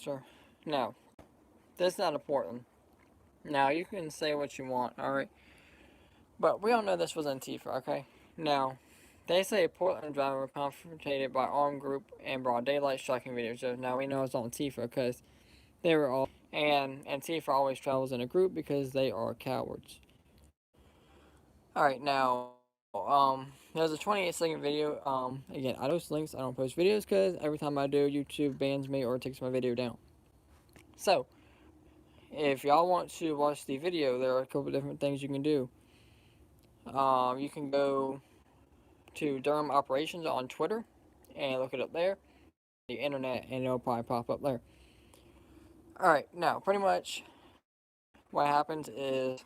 officer. Now, this is out of Portland. Now, you can say what you want, alright? But we all know this was Antifa, okay? Now, they say a Portland driver was confronted by armed group in broad daylight striking videos. So now we know it's on Antifa because they were all. And Antifa always travels in a group because they are cowards. Alright, now, there's a 28-second video. Again, I post links, I don't post videos because every time I do, YouTube bans me or takes my video down. So, if y'all want to watch the video, there are a couple different things you can do. You can go to Durham Operations on Twitter and look it up there. The internet, and it'll probably pop up there. Alright, now, pretty much what happens is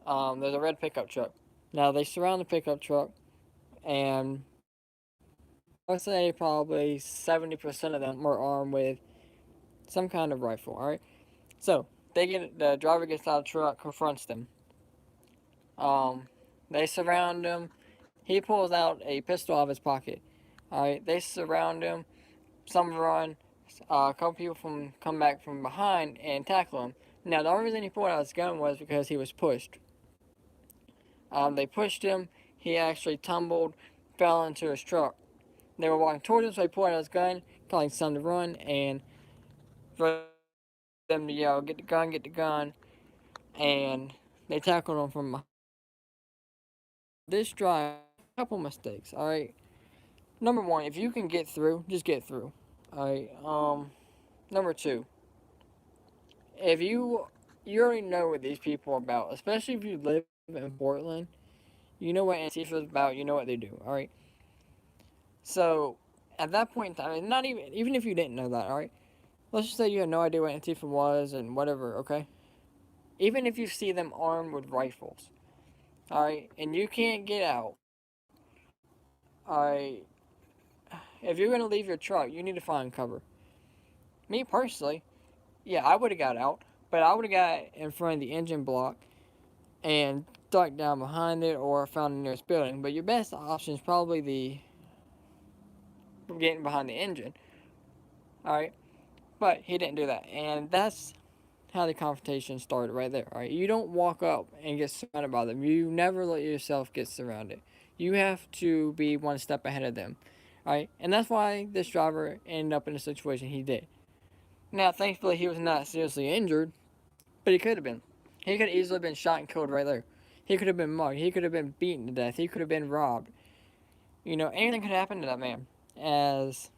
there's a red pickup truck. Now, they surround the pickup truck, and I'd say probably 70% of them are armed with some kind of rifle, alright? So, the driver gets out of the truck, confronts them. They surround him. He pulls out a pistol out of his pocket. Alright, they surround him. Some run. A couple people come back from behind and tackle him. Now, the only reason he pulled out his gun was because he was pushed. They pushed him. He actually tumbled, fell into his truck. They were walking towards him, so he pulled out his gun, calling some to run, and for them to yell, get the gun, and they tackled him from behind. This drive, a couple mistakes, alright? Number one, if you can get through, just get through. Alright, number two, if you already know what these people are about, especially if you live in Portland, you know what Antifa is about, you know what they do, alright? So, at that point in time, not even if you didn't know that, alright? Let's just say you had no idea what Antifa was and whatever, okay? Even if you see them armed with rifles, alright, and you can't get out, alright, if you're gonna leave your truck, you need to find cover. Me personally, yeah, I would have got out, but I would have got in front of the engine block and ducked down behind it or found the nearest building. But your best option is probably getting behind the engine. Alright? But he didn't do that. And that's how the confrontation started right there. Alright? You don't walk up and get surrounded by them. You never let yourself get surrounded. You have to be one step ahead of them. Alright? And that's why this driver ended up in the situation he did. Now, thankfully, he was not seriously injured, but he could have been. He could have easily been shot and killed right there. He could have been mugged. He could have been beaten to death. He could have been robbed. You know, anything could happen to that man. As,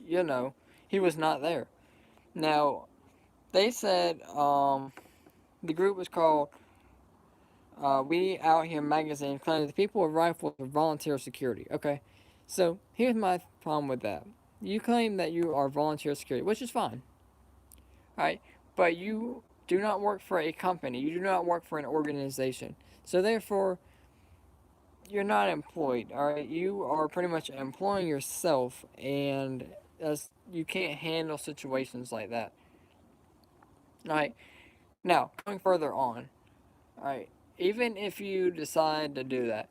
you know, he was not there. Now, they said the group was called We Out Here Magazine, claiming the people with rifles are volunteer security. Okay, so here's my problem with that. You claim that you are volunteer security, which is fine. Alright, but you do not work for a company. You do not work for an organization. So therefore, you're not employed, alright? You are pretty much employing yourself, and you can't handle situations like that. Alright, now, going further on, alright, even if you decide to do that,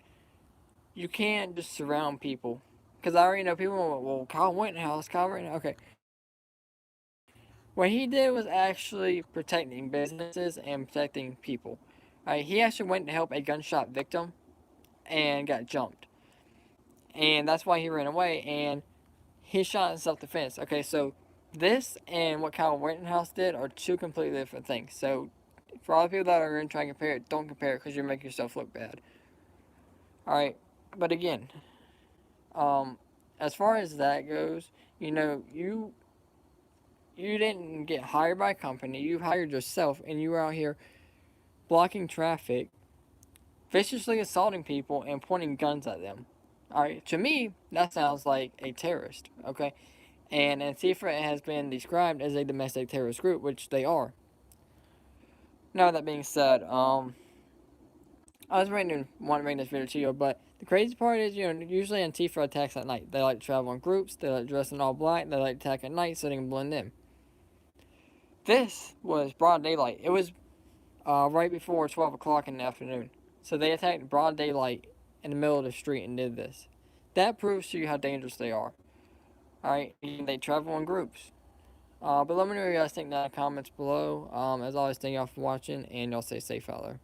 you can't just surround people. Because I already know people, well, Kyle Rittenhouse, okay. What he did was actually protecting businesses and protecting people. Alright, he actually went to help a gunshot victim and got jumped. And that's why he ran away, and he shot in self-defense. Okay, so this and what Kyle Rittenhouse did are two completely different things. So for all the people that are going to try and compare it, don't compare it because you're making yourself look bad. Alright, but again, as far as that goes, you know, you didn't get hired by a company, you hired yourself, and you were out here blocking traffic, viciously assaulting people, and pointing guns at them. Alright, to me, that sounds like a terrorist, okay? And Antifa has been described as a domestic terrorist group, which they are. Now, that being said, I was wanting to bring this video to you, but the crazy part is, you know, usually Antifa attacks at night. They like to travel in groups, they like to dress in all black, they like to attack at night so they can blend in. This was broad daylight. It was right before 12 o'clock in the afternoon. So they attacked broad daylight in the middle of the street and did this. That proves to you how dangerous they are. Alright, and they travel in groups. But let me know what you guys think down in the comments below. As always, thank y'all for watching, and y'all stay safe out there.